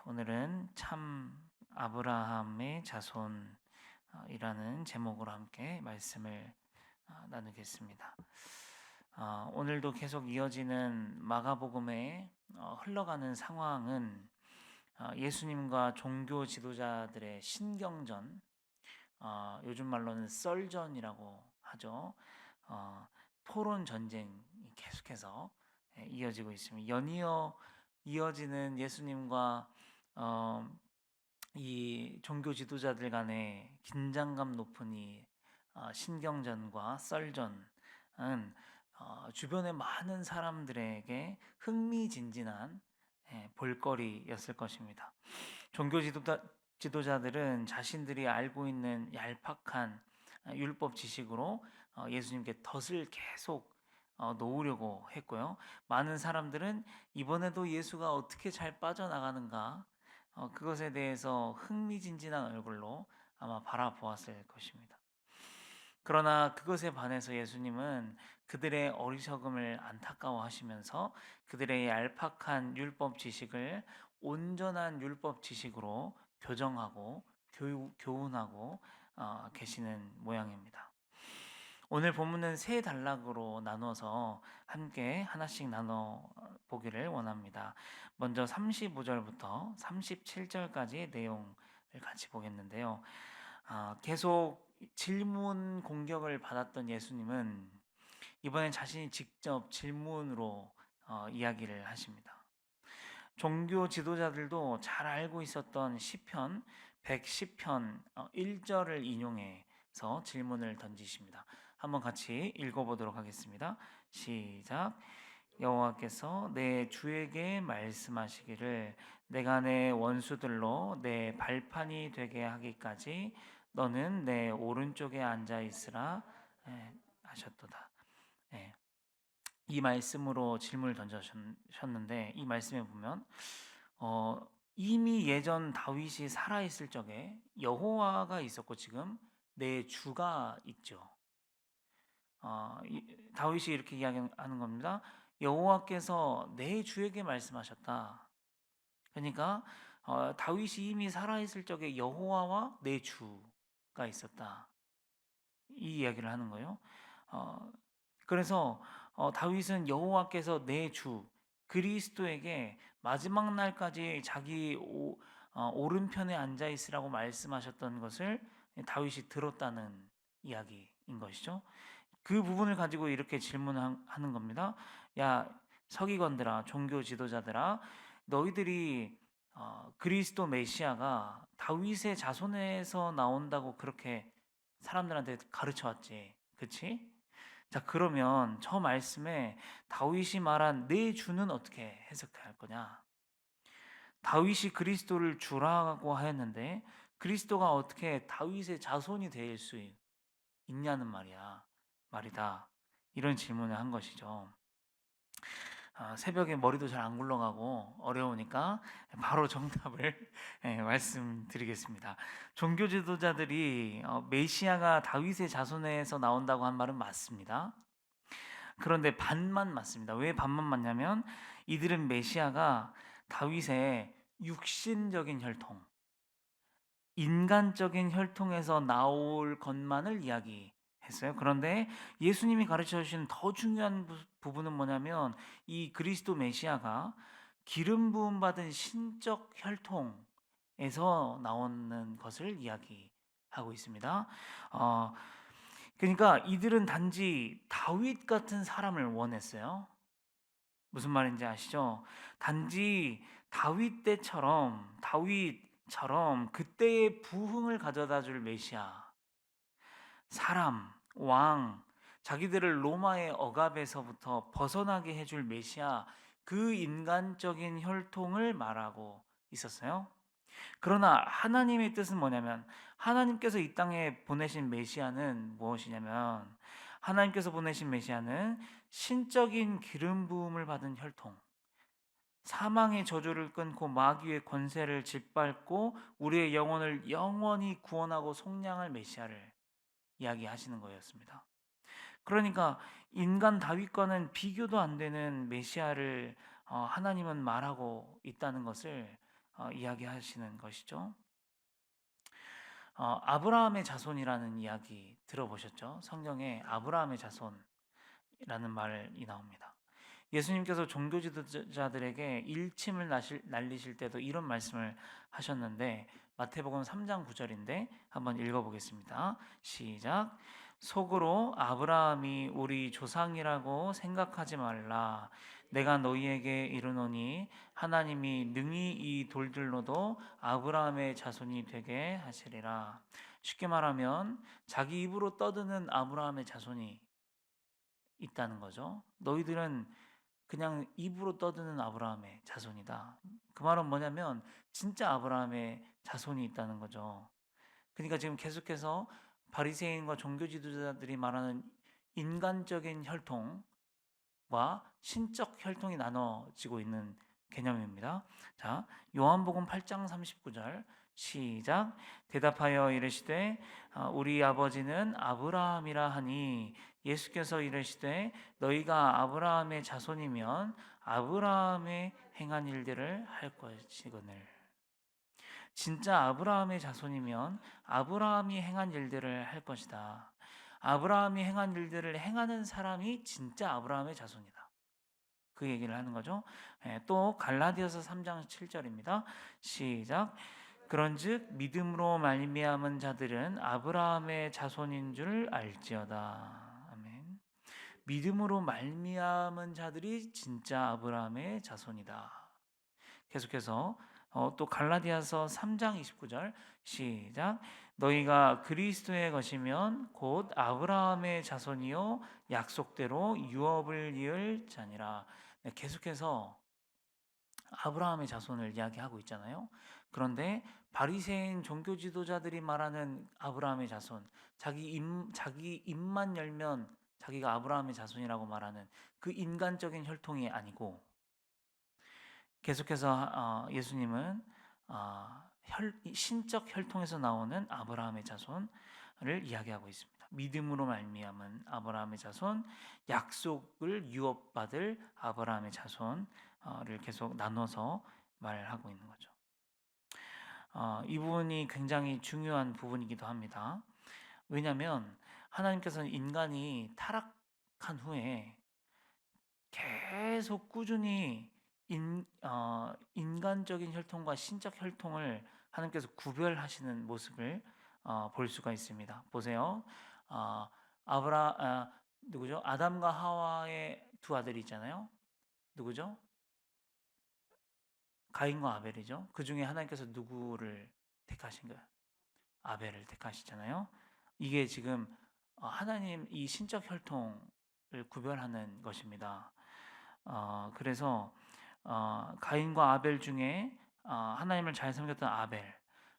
오늘은 참 아브라함의 자손이라는 제목으로 함께 말씀을 나누겠습니다. 오늘도 계속 이어지는 마가복음에 흘러가는 상황은 예수님과 종교 지도자들의 신경전, 요즘 말로는 썰전이라고 하죠. 어, 토론 전쟁이 계속해서 이어지고 있습니다. 연이어 이어지는 예수님과 어, 이 종교 지도자들 간의 긴장감 높은 이 신경전과 썰전은 주변의 많은 사람들에게 흥미진진한 볼거리였을 것입니다. 종교 지도자들은 자신들이 알고 있는 얄팍한 율법 지식으로 예수님께 덫을 계속 놓으려고 했고요. 많은 사람들은 이번에도 예수가 어떻게 잘 빠져나가는가 그것에 대해서 흥미진진한 얼굴로 아마 바라보았을 것입니다. 그러나 그것에 반해서 예수님은 그들의 어리석음을 안타까워하시면서 그들의 얄팍한 율법 지식을 온전한 율법 지식으로 교정하고 교훈하고 계시는 모양입니다. 오늘 본문은 세 단락으로 나눠서 함께 하나씩 나눠 보기를 원합니다. 먼저 35절부터 37절까지의 내용을 같이 보겠는데요. 계속 질문 공격을 받았던 예수님은 이번엔 자신이 직접 질문으로 이야기를 하십니다. 종교 지도자들도 잘 알고 있었던 시편 110편 1절을 인용해서 질문을 던지십니다. 한번 같이 읽어보도록 하겠습니다. 시작. 여호와께서 내 주에게 말씀하시기를 내가 내 원수들로 내 발판이 되게 하기까지 너는 내 오른쪽에 앉아 있으라 하셨도다. 예. 이 말씀으로 질문을 던져셨는데 이 말씀에 보면 이미 예전 다윗이 살아 있을 적에 여호와가 있었고 지금 내 주가 있죠. 다윗이 이렇게 이야기하는 겁니다. 여호와께서 내 주에게 말씀하셨다. 그러니까 다윗이 이미 살아 있을 적에 여호와와 내 주가 있었다. 이 이야기를 하는 거예요. 어, 그래서 다윗은 여호와께서 내 주 그리스도에게 마지막 날까지 자기 오른편에 앉아 있으라고 말씀하셨던 것을 다윗이 들었다는 이야기인 것이죠. 그 부분을 가지고 이렇게 질문하는 겁니다. 야, 서기관들아, 종교 지도자들아, 너희들이 그리스도 메시아가 다윗의 자손에서 나온다고 그렇게 사람들한테 가르쳐 왔지. 그치? 자, 그러면 저 말씀에 다윗이 말한 내 주는 어떻게 해석할 거냐? 다윗이 그리스도를 주라고 하였는데 그리스도가 어떻게 다윗의 자손이 될 수 있냐는 말이다. 이런 질문을 한 것이죠. 새벽에 머리도 잘 안 굴러가고 어려우니까 바로 정답을 말씀드리겠습니다. 종교 지도자들이 메시아가 다윗의 자손에서 나온다고 한 말은 맞습니다. 그런데 반만 맞습니다. 왜 반만 맞냐면 이들은 메시아가 다윗의 육신적인 혈통, 인간적인 혈통에서 나올 것만을 이야기했어요. 그런데 예수님이 가르쳐 주신 더 중요한 부분은 뭐냐면 이 그리스도 메시아가 기름 부음 받은 신적 혈통에서 나오는 것을 이야기하고 있습니다. 어, 그러니까 이들은 단지 다윗 같은 사람을 원했어요. 무슨 말인지 아시죠? 단지 다윗처럼 그때의 부흥을 가져다 줄 메시아, 사람, 왕, 자기들을 로마의 억압에서부터 벗어나게 해줄 메시아, 그 인간적인 혈통을 말하고 있었어요. 그러나 하나님의 뜻은 뭐냐면 하나님께서 이 땅에 보내신 메시아는 무엇이냐면 하나님께서 보내신 메시아는 신적인 기름 부음을 받은 혈통, 사망의 저주를 끊고 마귀의 권세를 짓밟고 우리의 영혼을 영원히 구원하고 속량할 메시아를 이야기하시는 거였습니다. 그러니까 인간 다윗과는 비교도 안 되는 메시아를 하나님은 말하고 있다는 것을 이야기하시는 것이죠. 아브라함의 자손이라는 이야기 들어보셨죠? 성경에 아브라함의 자손이라는 말이 나옵니다. 예수님께서 종교 지도자들에게 일침을 날리실 때도 이런 말씀을 하셨는데, 마태복음 3장 9절인데 한번 읽어보겠습니다. 시작. 속으로 아브라함이 우리 조상이라고 생각하지 말라. 내가 너희에게 이르노니 하나님이 능히 이 돌들로도 아브라함의 자손이 되게 하시리라. 쉽게 말하면 자기 입으로 떠드는 아브라함의 자손이 있다는 거죠. 너희들은 그냥 입으로 떠드는 아브라함의 자손이다. 그 말은 뭐냐면 진짜 아브라함의 자손이 있다는 거죠. 그러니까 지금 계속해서 바리새인과 종교 지도자들이 말하는 인간적인 혈통과 신적 혈통이 나눠지고 있는 개념입니다. 자, 요한복음 8장 39절 시작. 대답하여 이르시되 우리 아버지는 아브라함이라 하니 예수께서 이르시되 너희가 아브라함의 자손이면 아브라함의 행한 일들을 할 것이거늘. 진짜 아브라함의 자손이면 아브라함이 행한 일들을 할 것이다. 아브라함이 행한 일들을 행하는 사람이 진짜 아브라함의 자손이다. 그 얘기를 하는 거죠. 또 갈라디아서 3장 7절입니다. 시작. 그런즉 믿음으로 말미암은 자들은 아브라함의 자손인 줄 알지어다. 아멘. 믿음으로 말미암은 자들이 진짜 아브라함의 자손이다. 계속해서 또 갈라디아서 3장 29절 시작. 너희가 그리스도의 것이면 곧 아브라함의 자손이요 약속대로 유업을 이을 자니라. 네, 계속해서 아브라함의 자손을 이야기하고 있잖아요. 그런데 바리새인 종교 지도자들이 말하는 아브라함의 자손, 자기 입만 열면 자기가 아브라함의 자손이라고 말하는 그 인간적인 혈통이 아니고, 계속해서 예수님은 신적 혈통에서 나오는 아브라함의 자손을 이야기하고 있습니다. 믿음으로 말미암은 아브라함의 자손, 약속을 유업받을 아브라함의 자손을 계속 나눠서 말하고 있는 거죠. 이 부분이 굉장히 중요한 부분이기도 합니다. 왜냐하면 하나님께서는 인간이 타락한 후에 계속 꾸준히 인간적인 혈통과 신적 혈통을 하나님께서 구별하시는 모습을 볼 수가 있습니다. 보세요. 어, 누구죠? 아담과 하와의 두 아들이 있잖아요. 누구죠? 가인과 아벨이죠. 그 중에 하나님께서 누구를 택하신 거예요? 아벨을 택하시잖아요. 이게 지금 하나님 이 신적 혈통을 구별하는 것입니다. 그래서 가인과 아벨 중에 하나님을 잘 섬겼던 아벨,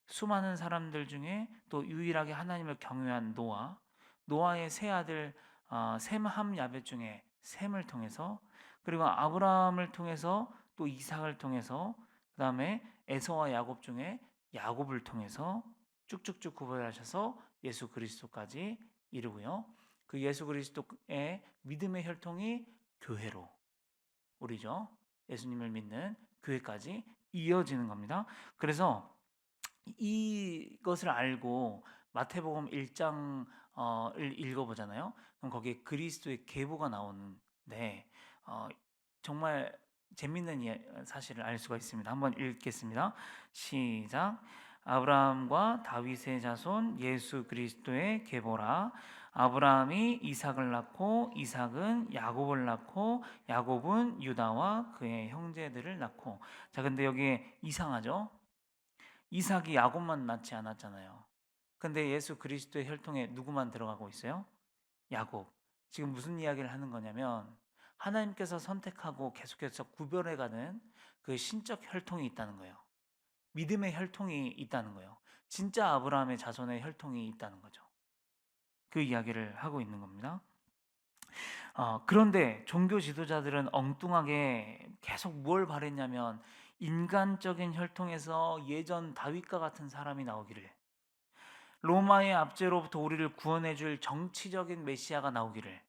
수많은 사람들 중에 또 유일하게 하나님을 경외한 노아의 세 아들 셈, 함, 야벳 중에 셈을 통해서, 그리고 아브라함을 통해서 또 이삭을 통해서, 그 다음에 에서와 야곱 중에 야곱을 통해서 쭉쭉쭉 구별하셔서 예수 그리스도까지 이르고요. 그 예수 그리스도의 믿음의 혈통이 교회로, 우리죠. 예수님을 믿는 교회까지 이어지는 겁니다. 그래서 이것을 알고 마태복음 1장을 읽어보잖아요. 그럼 거기에 그리스도의 계보가 나오는데 정말 재밌는 사실을 알 수가 있습니다. 한번 읽겠습니다. 시작. 아브라함과 다윗의 자손 예수 그리스도의 계보라. 아브라함이 이삭을 낳고 이삭은 야곱을 낳고 야곱은 유다와 그의 형제들을 낳고. 자, 근데 여기에 이상하죠? 이삭이 야곱만 낳지 않았잖아요. 근데 예수 그리스도의 혈통에 누구만 들어가고 있어요? 야곱. 지금 무슨 이야기를 하는 거냐면 하나님께서 선택하고 계속해서 구별해가는 그 신적 혈통이 있다는 거예요. 믿음의 혈통이 있다는 거예요. 진짜 아브라함의 자손의 혈통이 있다는 거죠. 그 이야기를 하고 있는 겁니다. 그런데 종교 지도자들은 엉뚱하게 계속 뭘 바랬냐면 인간적인 혈통에서 예전 다윗과 같은 사람이 나오기를, 로마의 압제로부터 우리를 구원해 줄 정치적인 메시아가 나오기를,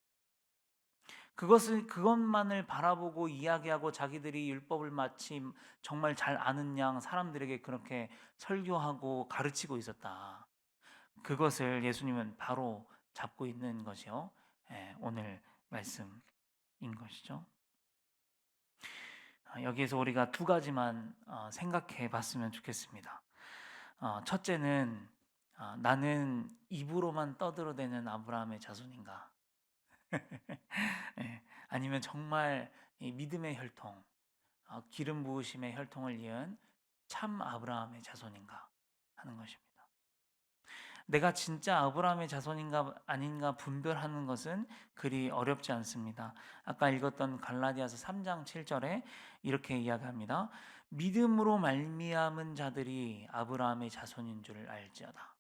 그것만을 바라보고 이야기하고 자기들이 율법을 마치 정말 잘 아는 양 사람들에게 그렇게 설교하고 가르치고 있었다. 그것을 예수님은 바로 잡고 있는 것이요. 오늘 말씀인 것이죠. 여기에서 우리가 두 가지만 생각해 봤으면 좋겠습니다. 첫째는 나는 입으로만 떠들어대는 아브라함의 자손인가? 아니면 정말 이 믿음의 혈통, 기름 부으심의 혈통을 이은 참 아브라함의 자손인가 하는 것입니다. 내가 진짜 아브라함의 자손인가 아닌가 분별하는 것은 그리 어렵지 않습니다. 아까 읽었던 갈라디아서 3장 7절에 이렇게 이야기합니다. 믿음으로 말미암은 자들이 아브라함의 자손인 줄 알지어다.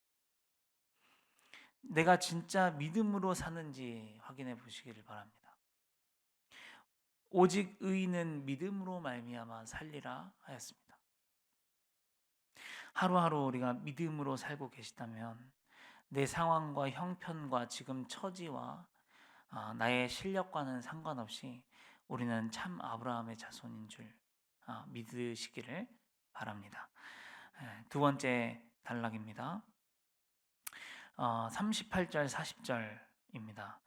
내가 진짜 믿음으로 사는지 확인해 보시기를 바랍니다. 오직 의인은 믿음으로 말미암아 살리라 하였습니다. 하루하루 우리가 믿음으로 살고 계시다면 내 상황과 형편과 지금 처지와 나의 실력과는 상관없이 우리는 참 아브라함의 자손인 줄 믿으시기를 바랍니다. 두 번째 단락입니다. 38절 40절입니다.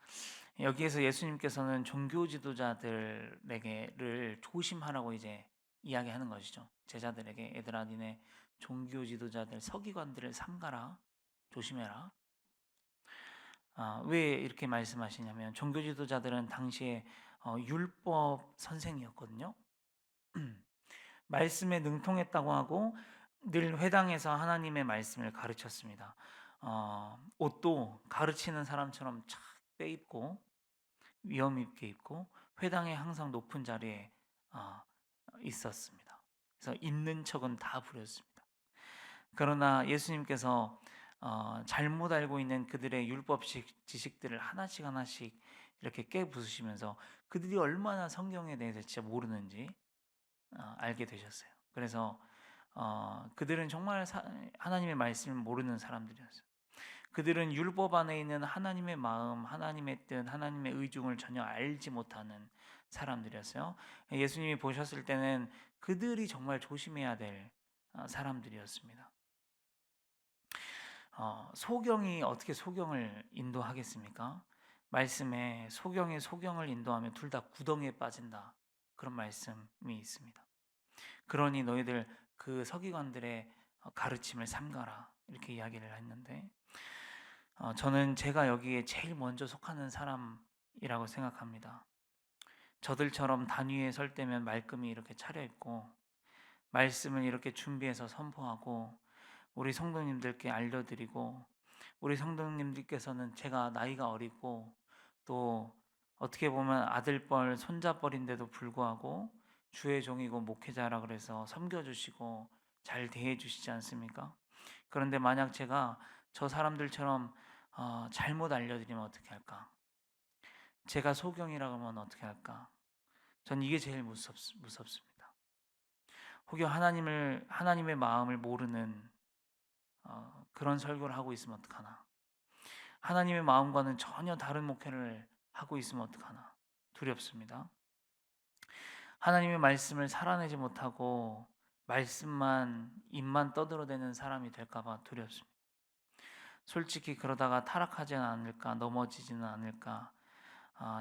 여기에서 예수님께서는 종교 지도자들에게를 조심하라고 이제 이야기하는 것이죠. 제자들에게 얘들아 니네 종교 지도자들 서기관들을 삼가라. 조심해라. 왜 이렇게 말씀하시냐면 종교 지도자들은 당시에 율법 선생이었거든요. 말씀에 능통했다고 하고 늘 회당에서 하나님의 말씀을 가르쳤습니다. 옷도 가르치는 사람처럼 착 빼입고 위험 있게 입고 회당에 항상 높은 자리에 있었습니다. 그래서 있는 척은 다 부렸습니다. 그러나 예수님께서 잘못 알고 있는 그들의 율법 지식들을 하나씩 하나씩 이렇게 깨부수시면서 그들이 얼마나 성경에 대해서 진짜 모르는지 알게 되셨어요. 그래서 그들은 정말 하나님의 말씀을 모르는 사람들이었어요. 그들은 율법 안에 있는 하나님의 마음, 하나님의 뜻, 하나님의 의중을 전혀 알지 못하는 사람들이었어요. 예수님이 보셨을 때는 그들이 정말 조심해야 될 사람들이었습니다. 소경이 어떻게 소경을 인도하겠습니까? 말씀에 소경이 소경을 인도하면 둘 다 구덩이에 빠진다. 그런 말씀이 있습니다. 그러니 너희들 그 서기관들의 가르침을 삼가라. 이렇게 이야기를 했는데 저는 제가 여기에 제일 먼저 속하는 사람이라고 생각합니다. 저들처럼 단위에 설 때면 말끔히 이렇게 차려입고 말씀을 이렇게 준비해서 선포하고 우리 성도님들께 알려드리고 우리 성도님들께서는 제가 나이가 어리고 또 어떻게 보면 아들뻘 손자뻘인데도 불구하고 주의 종이고 목회자라 그래서 섬겨주시고 잘 대해주시지 않습니까? 그런데 만약 제가 저 사람들처럼 잘못 알려드리면 어떻게 할까? 제가 소경이라고 하면 어떻게 할까? 전 이게 제일 무섭습니다. 혹여 하나님의 마음을 모르는 그런 설교를 하고 있으면 어떡하나? 하나님의 마음과는 전혀 다른 목회를 하고 있으면 어떡하나? 두렵습니다. 하나님의 말씀을 살아내지 못하고 말씀만 입만 떠들어대는 사람이 될까봐 두렵습니다. 솔직히 그러다가 타락하지는 않을까, 넘어지지는 않을까,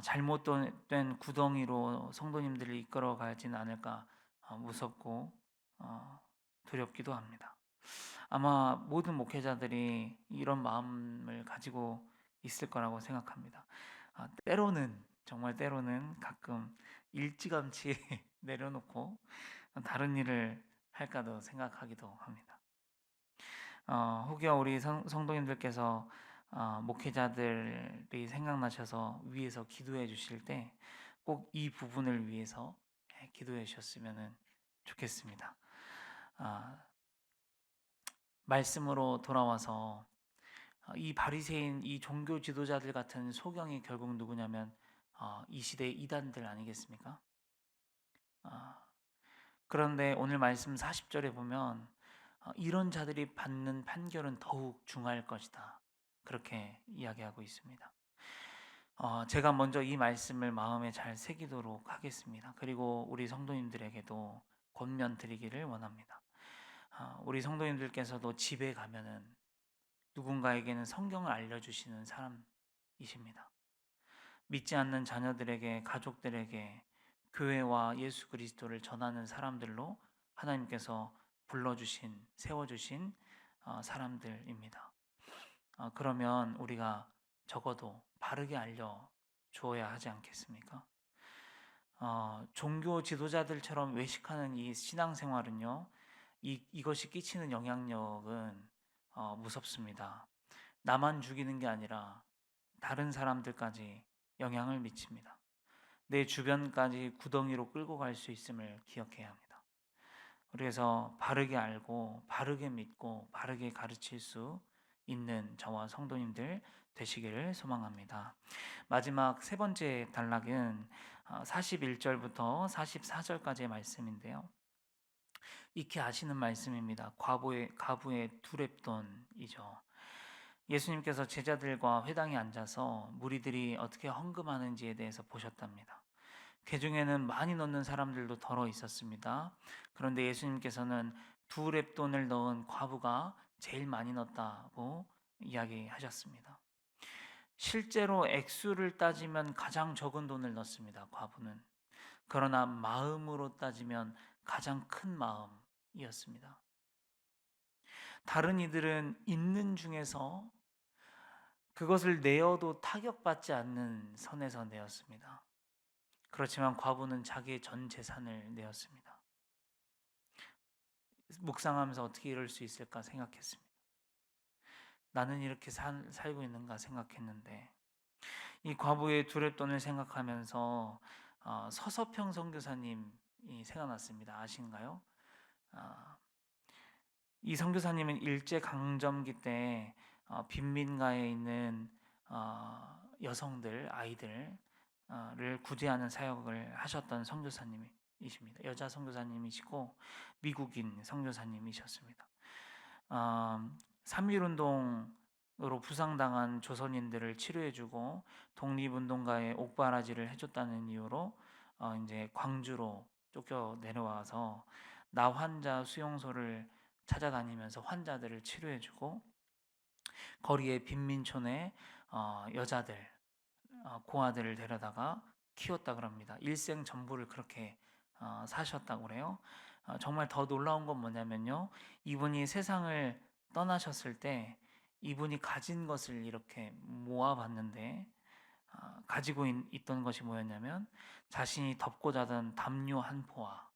잘못된 구덩이로 성도님들을 이끌어가지는 않을까 무섭고 두렵기도 합니다. 아마 모든 목회자들이 이런 마음을 가지고 있을 거라고 생각합니다. 때로는 정말 때로는 가끔 일찌감치 내려놓고 다른 일을 할까도 생각하기도 합니다. 혹여 우리 성도님들께서 목회자들이 생각나셔서 위에서 기도해 주실 때 꼭 이 부분을 위해서 기도해 주셨으면 좋겠습니다. 말씀으로 돌아와서 이 바리새인, 이 종교 지도자들 같은 소경이 결국 누구냐면 이 시대의 이단들 아니겠습니까? 그런데 오늘 말씀 40절에 보면 이런 자들이 받는 판결은 더욱 중할 것이다. 그렇게 이야기하고 있습니다. 제가 먼저 이 말씀을 마음에 잘 새기도록 하겠습니다. 그리고 우리 성도님들에게도 권면 드리기를 원합니다. 우리 성도님들께서도 집에 가면은 누군가에게는 성경을 알려주시는 사람이십니다. 믿지 않는 자녀들에게, 가족들에게 교회와 예수 그리스도를 전하는 사람들로 하나님께서 불러주신, 세워주신 사람들입니다. 그러면 우리가 적어도 바르게 알려 주어야 하지 않겠습니까? 종교 지도자들처럼 외식하는 이 신앙생활은요, 이것이 끼치는 영향력은 무섭습니다. 나만 죽이는 게 아니라 다른 사람들까지 영향을 미칩니다. 내 주변까지 구덩이로 끌고 갈 수 있음을 기억해야 합니다. 그래서 바르게 알고, 바르게 믿고, 바르게 가르칠 수 있는 저와 성도님들 되시기를 소망합니다. 마지막 세 번째 단락은 41절부터 44절까지의 말씀인데요. 익히 아시는 말씀입니다. 가부의 두렙돈이죠. 예수님께서 제자들과 회당에 앉아서 무리들이 어떻게 헌금하는지에 대해서 보셨답니다. 그 중에는 많이 넣는 사람들도 덜어 있었습니다. 그런데 예수님께서는 두 렙돈을 넣은 과부가 제일 많이 넣었다고 이야기하셨습니다. 실제로 액수를 따지면 가장 적은 돈을 넣습니다. 과부는. 그러나 마음으로 따지면 가장 큰 마음이었습니다. 다른 이들은 있는 중에서 그것을 내어도 타격받지 않는 선에서 내었습니다. 그렇지만 과부는 자기의 전 재산을 내었습니다. 묵상하면서 어떻게 이럴 수 있을까 생각했습니다. 나는 이렇게 살고 있는가 생각했는데 이 과부의 두렵돈을 생각하면서 서서평 선교사님이 생각났습니다. 아신가요? 아, 이 선교사님은 일제 강점기 때 빈민가에 있는 여성들, 아이들을 구제하는 사역을 하셨던 선교사님이십니다. 여자 선교사님이시고 미국인 선교사님이셨습니다. 3.1운동으로 부상당한 조선인들을 치료해주고 독립운동가의 옥바라지를 해줬다는 이유로 이제 광주로 쫓겨 내려와서 나 환자 수용소를 찾아다니면서 환자들을 치료해주고 거리의 빈민촌에 여자들, 고아들을 데려다가 키웠다 그럽니다. 일생 전부를 그렇게 사셨다고 그래요. 정말 더 놀라운 건 뭐냐면요. 이분이 세상을 떠나셨을 때 이분이 가진 것을 이렇게 모아봤는데 가지고 있던 것이 뭐였냐면 자신이 덮고 자던 담요 한 포와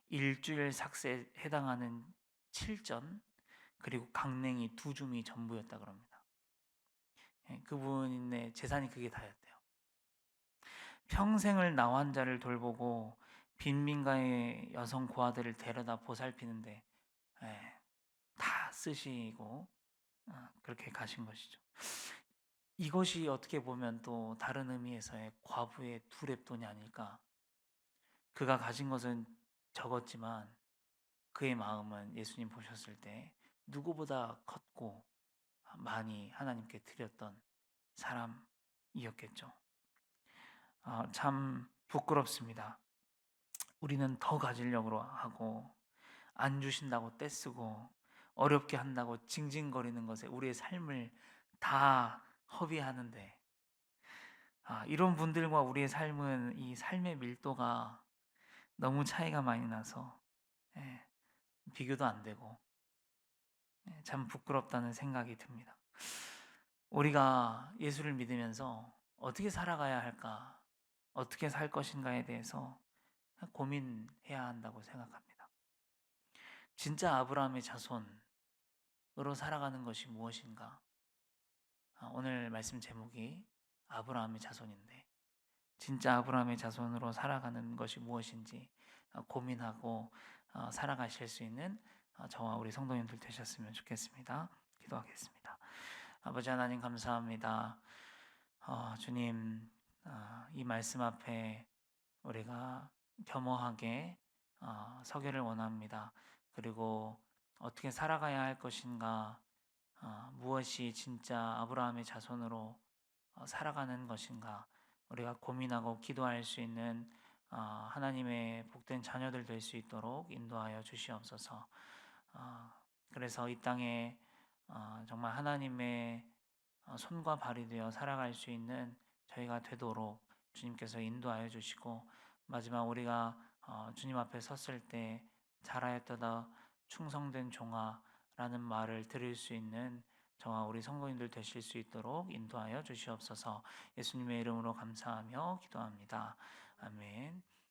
일주일 삭세에 해당하는 7전 그리고 강냉이 2줌이 전부였다 그럽니다. 그분의 재산이 그게 다였대요. 평생을 나환자를 돌보고 빈민가의 여성 고아들을 데려다 보살피는데 다 쓰시고 그렇게 가신 것이죠. 이것이 어떻게 보면 또 다른 의미에서의 과부의 두렙돈이 아닐까. 그가 가진 것은 적었지만 그의 마음은 예수님 보셨을 때 누구보다 컸고 많이 하나님께 드렸던 사람이었겠죠. 참 부끄럽습니다. 우리는 더 가지려고 하고 안 주신다고 떼쓰고 어렵게 한다고 징징거리는 것에 우리의 삶을 다 허비하는데 이런 분들과 우리의 삶은 이 삶의 밀도가 너무 차이가 많이 나서 예, 비교도 안 되고 참 부끄럽다는 생각이 듭니다. 우리가 예수를 믿으면서 어떻게 살아가야 할까, 어떻게 살 것인가에 대해서 고민해야 한다고 생각합니다. 진짜 아브라함의 자손으로 살아가는 것이 무엇인가? 오늘 말씀 제목이 아브라함의 자손인데 진짜 아브라함의 자손으로 살아가는 것이 무엇인지 고민하고 살아가실 수 있는 저와 우리 성도님들 되셨으면 좋겠습니다. 기도하겠습니다. 아버지 하나님 감사합니다. 주님 이 말씀 앞에 우리가 겸허하게 서기를 원합니다. 그리고 어떻게 살아가야 할 것인가 무엇이 진짜 아브라함의 자손으로 살아가는 것인가 우리가 고민하고 기도할 수 있는 하나님의 복된 자녀들 될 수 있도록 인도하여 주시옵소서. 어, 그래서 이 땅에 정말 하나님의 손과 발이 되어 살아갈 수 있는 저희가 되도록 주님께서 인도하여 주시고, 마지막 우리가 주님 앞에 섰을 때 잘하였도다 충성된 종아라는 말을 들을 수 있는 저와 우리 성도님들 되실 수 있도록 인도하여 주시옵소서. 예수님의 이름으로 감사하며 기도합니다. 아멘.